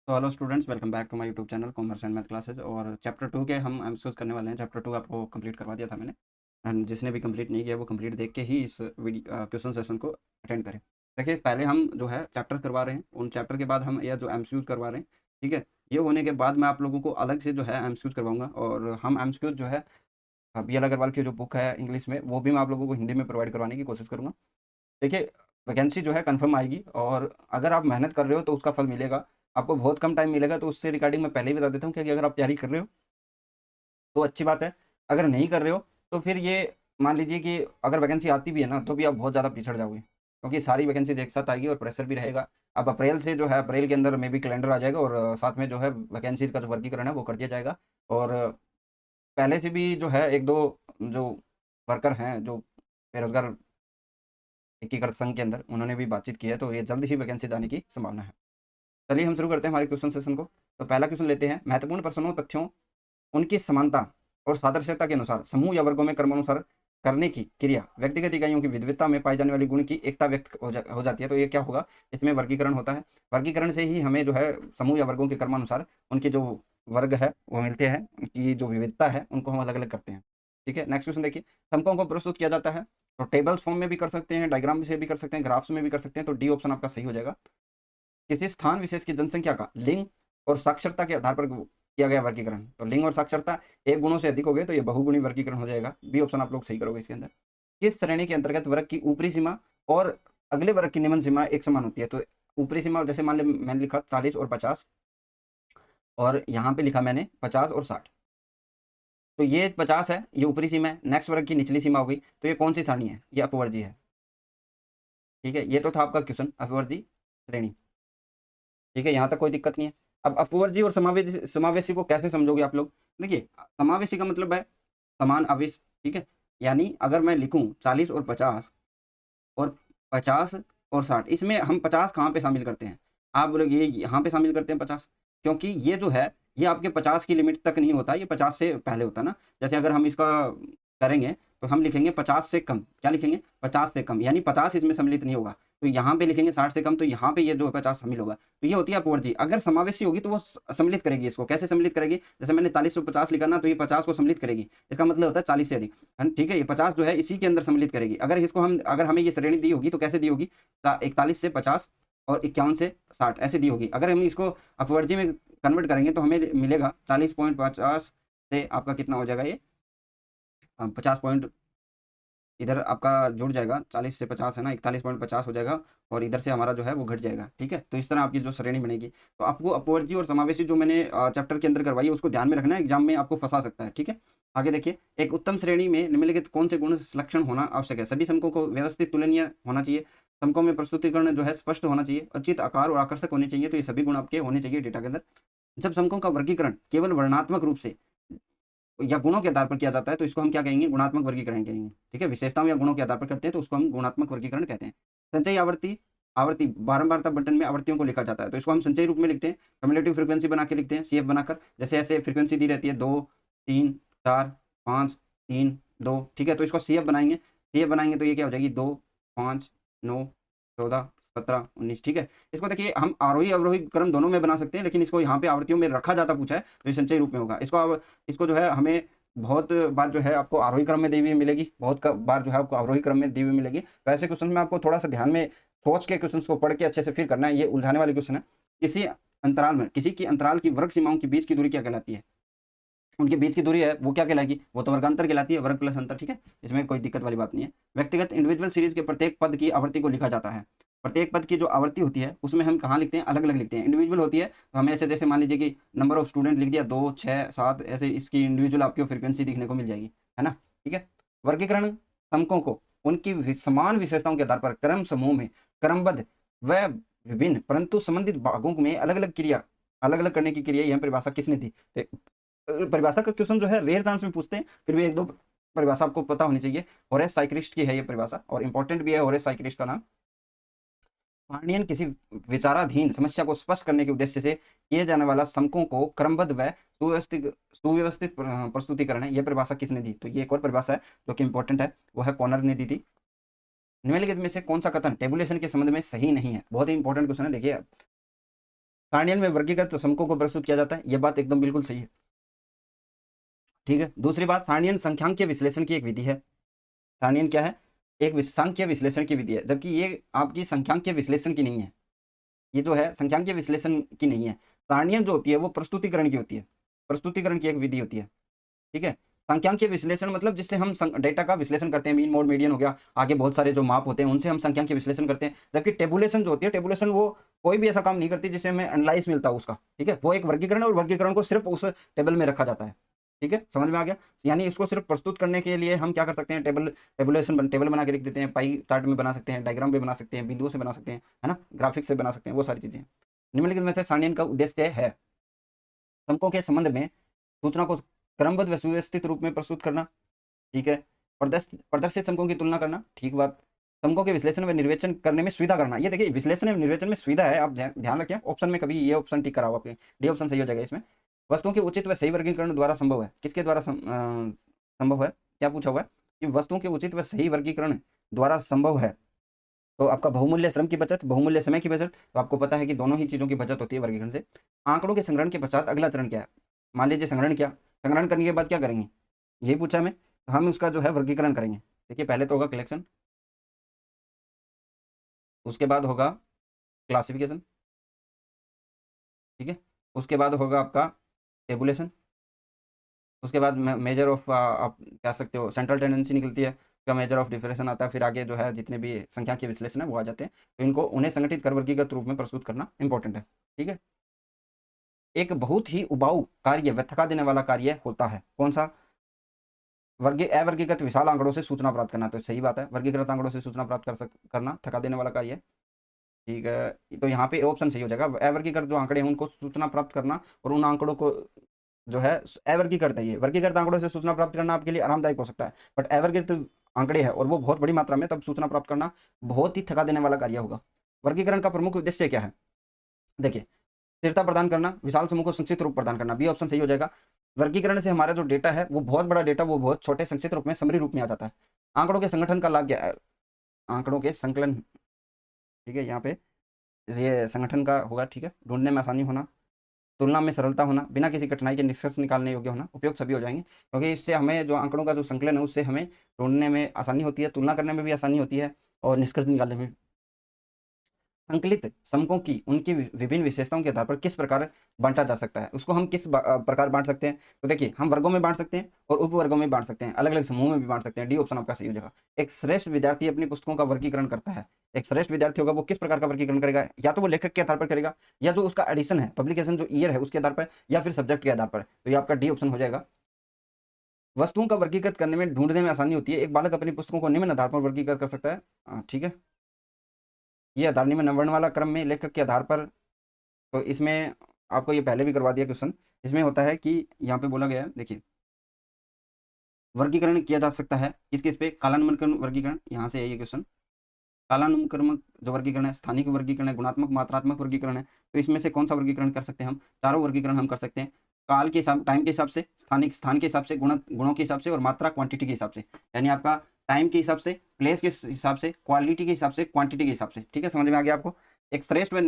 तो hello students, welcome back to my YouTube channel commerce and math classes. और chapter 2 के हम MCQs करने वाले हैं। चैप्टर 2 आपको कंप्लीट करवा दिया था मैंने, एंड जिसने भी कंप्लीट नहीं किया वो कंप्लीट देख के ही इस वीडियो क्वेश्चन सेशन को अटेंड करें। देखिए, पहले हम जो है चैप्टर करवा रहे हैं, उन चैप्टर के बाद हम यह जो एमसीक्यूज करवा रहे हैं, ठीक है। ये होने के बाद मैं आप लोगों को अलग से जो है एमसीक्यूज करवाऊंगा, और हम एमसीक्यूज जो है बी एल अग्रवाल की जो बुक है इंग्लिश में, वो भी मैं आप लोगों को हिंदी में प्रोवाइड करवाने की कोशिश करूँगा। देखिए, वैकेंसी जो है कंफर्म आएगी, और अगर आप मेहनत कर रहे हो तो उसका फल मिलेगा। आपको बहुत कम टाइम मिलेगा, तो उससे रिगार्डिंग मैं पहले ही बता देता हूँ कि अगर आप तैयारी कर रहे हो तो अच्छी बात है। अगर नहीं कर रहे हो तो फिर ये मान लीजिए कि अगर वैकेंसी आती भी है ना, तो भी आप बहुत ज़्यादा पिछड़ जाओगे, क्योंकि सारी वैकेंसीज एक साथ आएगी और प्रेशर भी रहेगा। अब अप्रैल से जो है, अप्रैल के अंदर में भी कैलेंडर आ जाएगा, और साथ में जो है वैकेंसीज का जो वर्गीकरण है वो कर दिया जाएगा। और पहले से भी जो है एक दो जो वर्कर हैं, जो बेरोजगार एकीकृत संघ के अंदर, उन्होंने भी बातचीत की है, तो ये जल्द ही वैकेंसी आने की संभावना है। चलिए हम शुरू करते हैं हमारे क्वेश्चन सेशन को। तो पहला क्वेश्चन लेते हैं। महत्वपूर्ण प्रश्नों, तथ्यों, उनकी समानता और सादृश्यता के अनुसार समूह या वर्गों में क्रमानुसार करने की क्रिया व्यक्तिगत इकाइयों की विविधता में पाई जाने वाली गुण की एकता व्यक्त हो जाती है। तो ये क्या होगा, इसमें वर्गीकरण होता है। वर्गीकरण से ही हमें जो है समूह या वर्गों के क्रमानुसार उनके जो वर्ग है वो मिलते हैं, उनकी जो विविधता है उनको हम अलग अलग करते हैं। ठीक है, नेक्स्ट क्वेश्चन देखिए। समकों को प्रस्तुत किया जाता है, तो टेबल्स फॉर्म में भी कर सकते हैं, डायग्राम से भी कर सकते हैं, ग्राफ्स में भी कर सकते हैं। तो डी ऑप्शन आपका सही हो जाएगा। किसी स्थान विशेष की जनसंख्या का लिंग और साक्षरता के आधार पर किया गया वर्गीकरण। तो लिंग और साक्षरता एक गुणों से अधिक हो गए तो ये बहुगुणी वर्गीकरण हो जाएगा। बी ऑप्शन आप लोग सही करोगे इसके अंदर। किस श्रेणी के अंतर्गत वर्ग की ऊपरी सीमा और अगले वर्ग की निम्न सीमा एक समान होती है। तो ऊपरी सीमा जैसे मान ली मैंने लिखा 40 और 50, और यहाँ पे लिखा मैंने 50 और 60। तो ये 50 है, ये ऊपरी सीमा है। नेक्स्ट वर्ग की निचली सीमा हो गई, तो ये कौन सी सारणी है, ये अपवर्जी है। ठीक है, ये तो था आपका क्वेश्चन, अपवर्जी श्रेणी। ठीक है, यहाँ तक कोई दिक्कत नहीं है। अब अपवर्जी और समावेशी समावेशी को कैसे समझोगे आप लोग। देखिए, समावेशी का मतलब है समान आवेश। ठीक है, यानी अगर मैं लिखूं 40 और 50 और 50 और 60, इसमें हम 50 कहाँ पे शामिल करते हैं। आप बोलोगे ये यहाँ पे शामिल करते हैं 50, क्योंकि ये जो है ये आपके 50 की लिमिट तक नहीं होता, ये 50 से पहले होता है ना। जैसे अगर हम इसका करेंगे तो हम लिखेंगे 50 से कम, क्या लिखेंगे 50 से कम, यानी 50 इसमें सम्मिलित नहीं होगा। तो यहाँ पे लिखेंगे 60 से कम, तो यहाँ पे ये जो 50 शामिल होगा। तो ये होती है अपवर्जी। अगर समावेशी होगी तो वो सम्मिलित करेगी। इसको कैसे सम्मिलित करेगी, जैसे मैंने 40 से 50 लिखा ना, तो ये 50 को सम्मिलित करेगी। इसका मतलब होता है 40 से अधिक। ठीक है, ये 50 जो है इसी के अंदर सम्मिलित करेगी। अगर इसको हम, अगर हमें ये श्रेणी दी होगी तो कैसे दी होगी, 41 से 50 और 51 से 60 ऐसे दी होगी। अगर हम इसको अपवर्जी में कन्वर्ट करेंगे तो हमें मिलेगा 40.50 से आपका कितना हो जाएगा, ये 50 पॉइंट इधर आपका जुड़ जाएगा। 40 से 50 है ना, 41.50 हो जाएगा, और इधर से हमारा जो है वो घट जाएगा। ठीक है, तो इस तरह आपकी जो श्रेणी बनेगी। तो आपको अपवर्जी और समावेशी जो मैंने चैप्टर के अंदर करवाई है उसको ध्यान में रखना है, एग्जाम में आपको फंसा सकता है। ठीक है, आगे देखिए। एक उत्तम श्रेणी में निम्नलिखित कौन से गुण लक्षण होना आवश्यक है। सभी समकों को व्यवस्थित तुलनीय होना चाहिए, समकों में प्रस्तुतिकरण जो है स्पष्ट होना चाहिए, उचित आकार और आकर्षक होने चाहिए। तो ये सभी गुण आपके होने चाहिए डेटा के अंदर। जब समकों का वर्गीकरण केवल वर्णात्मक रूप से या गुणों के आधार पर किया जाता है तो इसको हम क्या कहेंगे, गुणात्मक वर्गीकरण कहेंगे। ठीक है, विशेषताओं या गुणों के आधार पर करते हैं तो उसको हम गुणात्मक वर्गीकरण कहते हैं। संचयी आवृत्ति, आवृत्ति बारंबारता बंटन में आवृत्तियों को लिखा जाता है, तो इसको हम संचयी रूप में लिखते हैं। कम्युलेटिव फ्रीक्वेंसी बना के लिखते हैं, सीएफ बनाकर। जैसे ऐसे फ्रीक्वेंसी दी रहती है 2 3 4 5 3 2। ठीक है, तो इसको सीएफ बनाएंगे। सीएफ बनाएंगे तो ये क्या हो जाएगी, 2 5 9 14 17 19। ठीक है, इसको देखिए हम आरोही अवरोही क्रम दोनों में बना सकते हैं, लेकिन इसको यहाँ पे आवृत्तियों में रखा जाता पूछा है तो ये संचयी रूप में होगा। इसको जो है हमें बहुत बार जो है आपको आरोही क्रम में दी हुई मिलेगी, बहुत बार जो है आपको अवरोही क्रम में दी हुई मिलेगी। तो ऐसे क्वेश्चन में आपको थोड़ा सा ध्यान में सोच के क्वेश्चन को पढ़ के अच्छे से फिर करना है। ये उलझाने वाले क्वेश्चन है। किसी अंतराल में, किसी की अंतराल की वर्ग सीमाओं के बीच की दूरी क्या कहलाती है। उनके बीच की दूरी है वो क्या कहलाएगी, वो तो वर्गांतर कहलाती है, वर्ग प्लस अंतर। ठीक है, इसमें कोई दिक्कत वाली बात नहीं है। व्यक्तिगत इंडिविजुअल सीरीज के प्रत्येक पद की आवृत्ति को लिखा जाता है। प्रत्येक पद की जो आवृत्ति होती है उसमें हम कहाँ लिखते हैं, अलग अलग लिखते हैं। इंडिविजुअल होती है तो हमें ऐसे, जैसे मान लीजिए कि नंबर ऑफ स्टूडेंट लिख दिया 2 6 7, ऐसे इसकी इंडिविजुअल आपको फ्रीक्वेंसी दिखने को मिल जाएगी, है ना। ठीक है, वर्गीकरण समकों को उनकी समान विशेषताओं के आधार पर क्रम समूह में क्रमबद्ध व विभिन्न परंतु संबंधित भागों में अलग अलग क्रिया, अलग अलग करने की क्रिया, यह परिभाषा किसने दी। परिभाषा का क्वेश्चन जो है रेयर चांस में पूछते हैं, फिर भी एक दो परिभाषा आपको पता होनी चाहिए। होरेस साइक्रिस्ट की है ये परिभाषा, और इंपॉर्टेंट भी है होरेस साइक्रिस्ट का नाम। पाणिनियन किसी विचाराधीन समस्या को स्पष्ट करने के उद्देश्य से किए जाने वाला समकों को क्रमबद्ध व सुव्यवस्थित सुव्यवस्थित प्रस्तुतिकरण है, यह परिभाषा किसने दी। तो ये एक और परिभाषा है जो कि इंपॉर्टेंट है, वो है कॉर्नर ने दी थी। निम्नलिखित में से कौन सा कथन टेबुलेशन के संबंध में सही नहीं है। बहुत ही इंपॉर्टेंट क्वेश्चन है, देखिए सारणियन में वर्गीकृत समकों को प्रस्तुत किया जाता है, यह बात एकदम बिल्कुल सही है। ठीक है, दूसरी बात, सारणियन संख्यांकीय विश्लेषण की एक विधि है। सारणियन क्या है? एक सांख्यिकीय विश्लेषण की विधि है, जबकि ये आपकी संख्यांकीय विश्लेषण की नहीं है। ये जो है संख्यांकीय विश्लेषण की नहीं है। सारणियन जो होती है वो प्रस्तुतिकरण की होती है, प्रस्तुतिकरण की एक विधि होती है। ठीक है, संख्यांकीय विश्लेषण मतलब जिससे हम डेटा का विश्लेषण करते हैं, मीन मोड मीडियन हो गया, आगे बहुत सारे जो माप होते हैं उनसे हम संख्यांकीय विश्लेषण करते हैं। जबकि टेबुलेशन जो होती है, टेबुलेशन वो कोई भी ऐसा काम नहीं करती जिससे हमें एनालाइज मिलता है उसका। ठीक है, वो एक वर्गीकरण है और वर्गीकरण को सिर्फ उस टेबल में रखा जाता है। ठीक है, समझ में आ गया? यानी इसको सिर्फ प्रस्तुत करने के लिए हम क्या कर सकते हैं, टेबल बना के लिख देते हैं, पाई चार्ट में बना सकते हैं, डायग्राम में बना सकते हैं, बिंदुओं से बना सकते हैं, है ना, ग्राफिक्स से बना सकते हैं, वो सारी चीजें। निम्नलिखित में से सारणियन का उद्देश्य है अंकों के संबंध में सूचना को क्रमबद्ध व सुव्यवस्थित रूप में प्रस्तुत करना। ठीक है, प्रदर्शित अंकों की तुलना करना। ठीक बात, अंकों के विश्लेषण व निर्वेचन करने में सुविधा करना। ये देखिए, विश्लेषण एवं निर्वेचन में सुविधा है, आप ध्यान रखें, ऑप्शन में कभी ये ऑप्शन टिक करा हुआ, डी ऑप्शन सही हो जाएगा इसमें। वस्तुओं के उचित व सही वर्गीकरण द्वारा संभव है। किसके द्वारा संभव है? क्या पूछा हुआ है कि वस्तुओं के उचित व सही वर्गीकरण द्वारा संभव है। तो आपका बहुमूल्य श्रम की बचत, बहुमूल्य समय की बचत, तो आपको पता है कि दोनों ही चीजों की बचत होती है वर्गीकरण से। आंकड़ों के संग्रहण के पश्चात अगला चरण क्या है? मान लीजिए संग्रहण किया, संग्रहण करने के बाद क्या करेंगे, यही पूछा हमें, तो हम उसका जो है वर्गीकरण करेंगे। देखिए, पहले तो होगा कलेक्शन, उसके बाद होगा क्लासिफिकेशन। ठीक है, उसके बाद होगा आपका टेबुलेशन, उसके बाद मेजर ऑफ, आप कह सकते हो सेंट्रल टेंडेंसी निकलती है, उसका मेजर ऑफ डिफरेंशन आता है, फिर आगे जो है जितने भी संख्या के विश्लेषण है वो आ जाते हैं। तो इनको उन्हें संगठित कर वर्गीकृत रूप में प्रस्तुत करना इंपॉर्टेंट है। ठीक है, एक बहुत ही उबाऊ कार्य व थका देने वाला कार्य होता है, कौन सा? अवर्गीकृत विशाल आंकड़ों से सूचना प्राप्त करना। तो सही बात है, वर्गीकृत आंकड़ों से सूचना प्राप्त करना थका देने वाला कार्य है। ठीक है, तो यहाँ पे ऑप्शन सही हो जाएगा, अवर्गीकृत जो आंकड़े हैं उनको सूचना प्राप्त करना, और उन आंकड़ों को जो है अवर्गीकृत है, ये वर्गीकृत आंकड़ों से सूचना प्राप्त करना आपके लिए आरामदायक हो सकता है, बट अवर्गीकृत आंकड़े है और वो बहुत बड़ी मात्रा में, तब सूचना प्राप्त करना बहुत ही थका देने वाला कार्य होगा। वर्गीकरण का प्रमुख उद्देश्य क्या है? देखिए, स्थिरता प्रदान करना, विशाल समूह को संक्षिप्त रूप प्रदान करना, बी ऑप्शन सही हो जाएगा। वर्गीकरण से हमारा जो डेटा है वो बहुत बड़ा डेटा, वो बहुत छोटे संक्षिप्त रूप में, समरी रूप में आ जाता है। आंकड़ों के संगठन का लाभ क्या है? आंकड़ों के संकलन। ठीक है, यहाँ पे ये संगठन का होगा। ठीक है, ढूंढने में आसानी होना, तुलना में सरलता होना, बिना किसी कठिनाई के निष्कर्ष निकालने योग्य होना, उपयोग सभी हो जाएंगे, क्योंकि इससे हमें जो आंकड़ों का जो संकलन है उससे हमें ढूंढने में आसानी होती है, तुलना करने में भी आसानी होती है, और निष्कर्ष निकालने में। संकलित समकों की उनकी विभिन्न विशेषताओं के आधार पर किस प्रकार बांटा जा सकता है, उसको हम किस प्रकार बांट सकते हैं? तो देखिए, हम वर्गों में बांट सकते हैं और उपवर्गों में बांट सकते हैं, अलग अलग समूह में भी बांट सकते हैं। डी ऑप्शन आपका सही हो जाएगा। एक श्रेष्ठ विद्यार्थी अपनी पुस्तकों का वर्गीकरण करता है। एक श्रेष्ठ विद्यार्थी होगा वो किस प्रकार का वर्गीकरण करेगा? या तो वो लेखक के आधार पर करेगा, या जो उसका एडिशन है, पब्लिकेशन जो ईयर है उसके आधार पर, या फिर सब्जेक्ट के आधार पर। तो ये आपका डी ऑप्शन हो जाएगा। वस्तुओं का वर्गीकृत करने में, ढूंढने में आसानी होती है। एक बालक अपनी पुस्तकों को निम्न आधार पर वर्गीकृत कर सकता है। ठीक है, ये आधारणी में नवर्ण वाला क्रम में लेखक के आधार पर। तो इसमें आपको ये पहले भी करवा दिया क्वेश्चन। इसमें होता है कि यहाँ पे बोला गया है, देखिए, वर्गीकरण किया जा सकता है किस किस पे? कालानुक्रम वर्गीकरण, यहाँ से है ये क्वेश्चन। कालानुक्रम जो वर्गीकरण है, स्थानिक वर्गीकरण है, गुणात्मक मात्रात्मक वर्गीकरण है। तो इसमें से कौन सा वर्गीकरण कर सकते हैं हम? चारों वर्गीकरण हम कर सकते हैं। काल के हिसाब, टाइम के हिसाब से, स्थानिक स्थान के हिसाब से, गुणों के हिसाब से, और मात्रा क्वांटिटी के हिसाब से। यानी आपका टाइम के हिसाब से, प्लेस के हिसाब से, क्वालिटी के हिसाब से, क्वांटिटी के हिसाब से। ठीक है, समझ में आ गया आपको? एक श्रेष्ठ व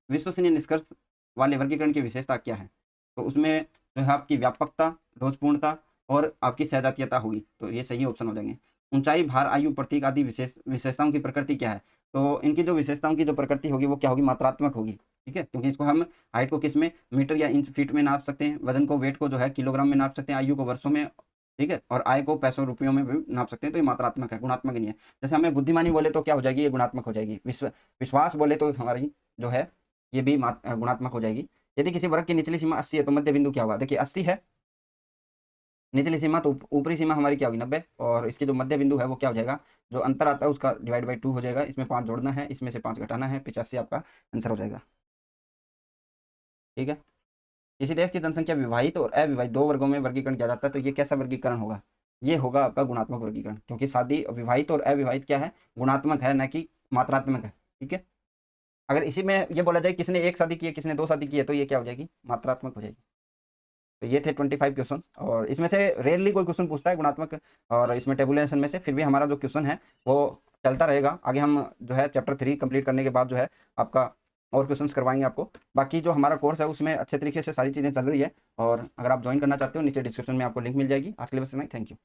विश्वसनीय निष्कर्ष वाले वर्गीकरण की विशेषता क्या है? तो उसमें जो है आपकी व्यापकता, रोचपूर्णता और आपकी सहजातीयता होगी। तो ये सही ऑप्शन हो जाएंगे। ऊंचाई, भार, आयु, प्रतीक आदि विशेषताओं की प्रकृति क्या है? तो इनकी जो विशेषताओं की जो प्रकृति होगी वो क्या होगी? मात्रात्मक होगी। ठीक है, क्योंकि इसको हम हाइट को किस में, मीटर या इंच फीट में नाप सकते हैं, वजन को, वेट को जो है किलोग्राम में नाप सकते हैं, आयु को वर्षों में, ठीक है, और आय को पैसों रुपयों में भी नाप सकते हैं। तो ये मात्रात्मक है, गुणात्मक नहीं है। जैसे हमें बुद्धिमानी बोले तो क्या हो जाएगी? ये गुणात्मक हो जाएगी। विश्वास बोले तो हमारी जो है ये भी गुणात्मक हो जाएगी। यदि किसी वर्ग की निचली सीमा 80 है तो मध्य बिंदु क्या होगा? देखिए, 80 है निचली सीमा, तो ऊपरी सीमा हमारी क्या होगी? 90, और इसकी जो मध्य बिंदु है वो क्या हो जाएगा? जो अंतर आता है उसका डिवाइड बाई 2 हो जाएगा। इसमें 5 जोड़ना है, इसमें से 5 घटाना है, 85 आपका आंसर हो जाएगा। ठीक है, किसी देश की जनसंख्या विवाहित और अविवाहित दो वर्गों में वर्गीकरण किया जाता है, तो ये कैसा वर्गीकरण होगा? ये होगा आपका गुणात्मक वर्गीकरण, क्योंकि शादी विवाहित और अविवाहित क्या है? गुणात्मक है, न कि मात्रात्मक है। ठीक है, अगर इसी में ये बोला जाए किसने एक शादी की है, किसने 2 शादी की है, तो ये क्या हो जाएगी? मात्रात्मक हो जाएगी। तो ये थे 25 क्वेश्चन, और इसमें से रेयरली कोई क्वेश्चन पूछता है गुणात्मक और इसमें टेबुलेशन में से। फिर भी हमारा जो क्वेश्चन है वो चलता रहेगा आगे। हम जो है चैप्टर 3 कंप्लीट करने के बाद जो है आपका और क्वेश्चंस करवाएंगे आपको। बाकी जो हमारा कोर्स है उसमें अच्छे तरीके से सारी चीज़ें चल रही है, और अगर आप ज्वाइन करना चाहते हो नीचे डिस्क्रिप्शन में आपको लिंक मिल जाएगी। आज के लिए बस इतना ही, थैंक यू।